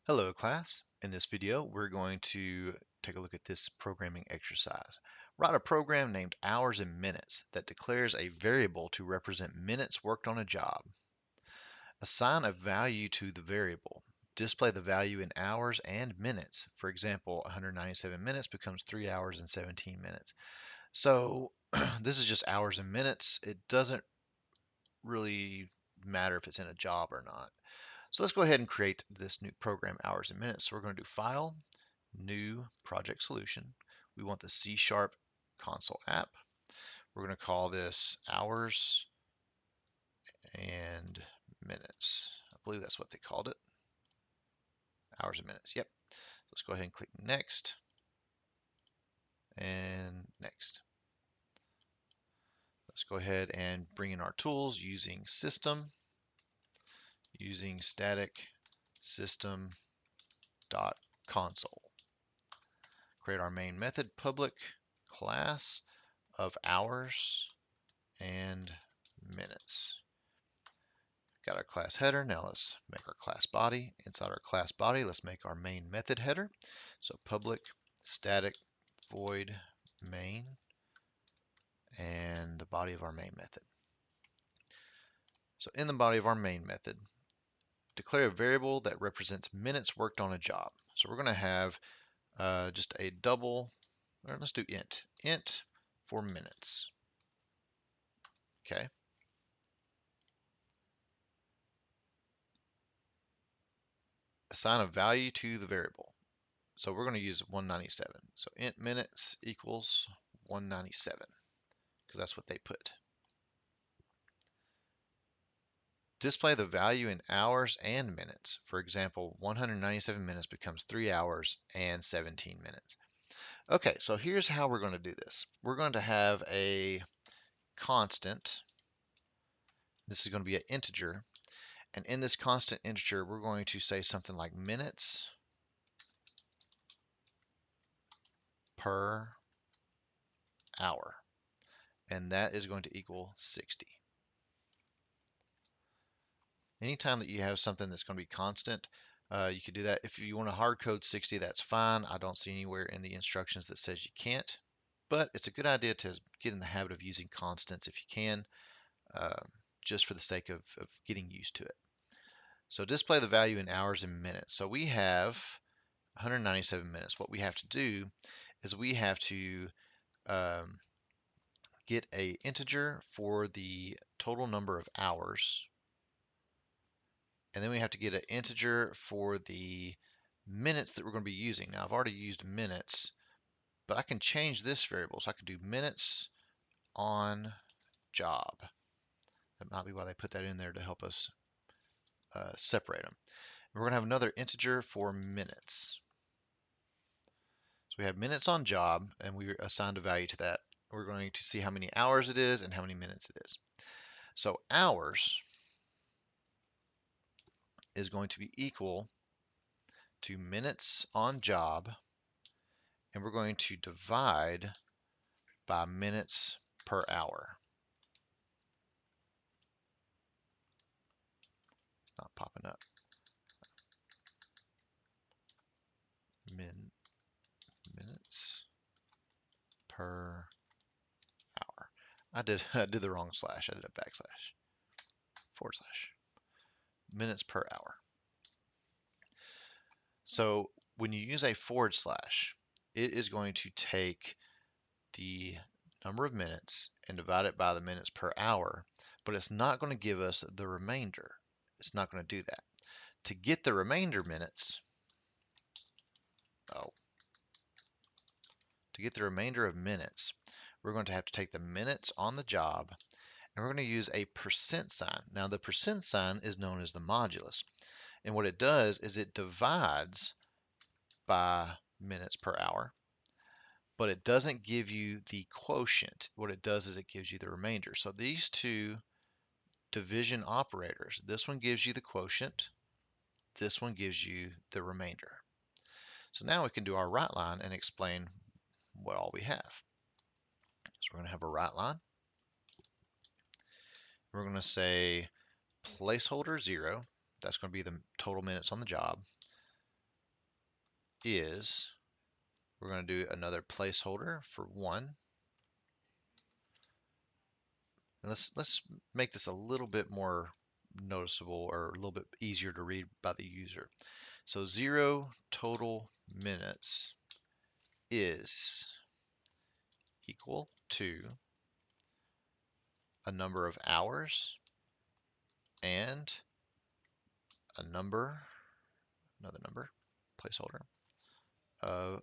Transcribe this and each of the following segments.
Hello class. In this video we're going to take a look at this programming exercise. Write a program named hours and minutes that declares a variable to represent minutes worked on a job. Assign a value to the variable. Display the value in hours and minutes. For example, 197 minutes becomes 3 hours and 17 minutes. So this is just hours and minutes. It doesn't really matter if it's in a job or not. So let's go ahead and create this new program, hours and minutes. So we're going to do File, New Project Solution. We want the C# console app. We're going to call this hours and minutes. I believe that's what they called it. Hours and minutes. Yep. Let's go ahead and click next and next. Let's go ahead and bring in our tools using system, using static system dot console. Create our main method, public class of hours and minutes. Got our class header. Now let's make our class body. Inside our class body, let's make our main method header. So public static void main and the body of our main method. So in the body of our main method, declare a variable that represents minutes worked on a job. So we're going to have just a double, or let's do int for minutes. Okay. Assign a value to the variable. So we're going to use 197. So int minutes equals 197 because that's what they put. Display the value in hours and minutes. For example, 197 minutes becomes 3 hours and 17 minutes. Okay, so here's how we're going to do this. We're going to have a constant. This is going to be an integer. And in this constant integer, we're going to say something like minutes per hour. And that is going to equal 60. Anytime that you have something that's going to be constant, you could do that. If you want to hard code 60, that's fine. I don't see anywhere in the instructions that says you can't, but it's a good idea to get in the habit of using constants if you can, just for the sake of getting used to it. So display the value in hours and minutes. So we have 197 minutes. What we have to do is we have to get a integer for the total number of hours, and then we have to get an integer for the minutes that we're going to be using. Now I've already used minutes, but I can change this variable. So I could do minutes on job. That might be why they put that in there to help us separate them. And we're going to have another integer for minutes. So we have minutes on job, and we assigned a value to that. We're going to see how many hours it is and how many minutes it is. So hours is going to be equal to minutes on job, and we're going to divide by minutes per hour. It's not popping up. Minutes per hour. I did the wrong slash. I did a backslash. Forward slash. Minutes per hour. So when you use a forward slash, it is going to take the number of minutes and divide it by the minutes per hour, but it's not going to give us the remainder. It's not going to do that. To get the remainder minutes, to get the remainder of minutes, we're going to have to take the minutes on the job, and we're going to use a percent sign. Now the percent sign is known as the modulus, and what it does is it divides by minutes per hour, but it doesn't give you the quotient. What it does is it gives you the remainder. So these two division operators, this one gives you the quotient, this one gives you the remainder. So now we can do our right line and explain what all we have. So we're going to have a right line. We're going to say placeholder 0. That's going to be the total minutes on the job. is, we're going to do another placeholder for 1. And let's make this a little bit more noticeable or a little bit easier to read by the user. So 0 total minutes is equal to a number of hours and another number, placeholder, of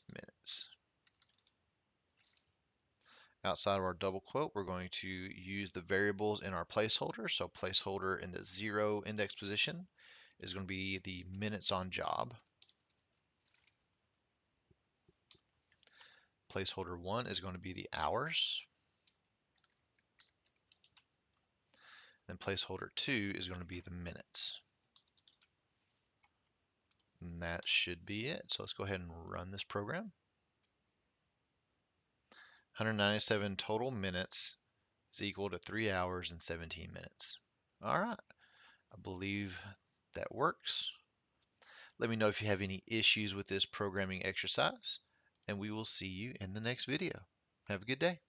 minutes. Outside of our double quote, we're going to use the variables in our placeholder. So placeholder in the 0 index position is going to be the minutes on job. Placeholder 1 is going to be the hours. Then placeholder 2 is going to be the minutes. And that should be it. So let's go ahead and run this program. 197 total minutes is equal to 3 hours and 17 minutes. All right, I believe that works. Let me know if you have any issues with this programming exercise, and we will see you in the next video. Have a good day.